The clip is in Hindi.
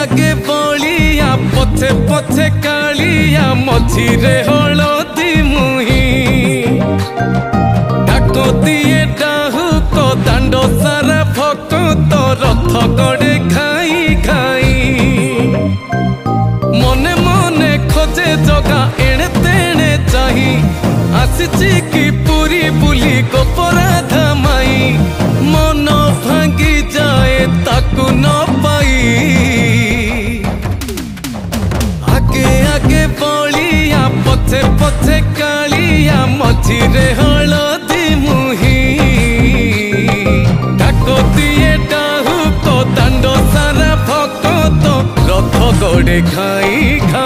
आगे बलिया पछे पछे कालिया मझिरे हलदी मुही डाको दिए डाहुक दांड सारा भक्त रथ गड़े खाई खाई मने मने खोजे जगा एणे तेणे चाही आसिची की पूरी बुली गोपराधा माई मन भांगी जाए ताकू न पाई आगे आगे बलिया पछे पछे कालिया मझिरे हलदी मुही डाको दिए डाहुक दांड सारा भक्त रथ गड़े खाई खाई।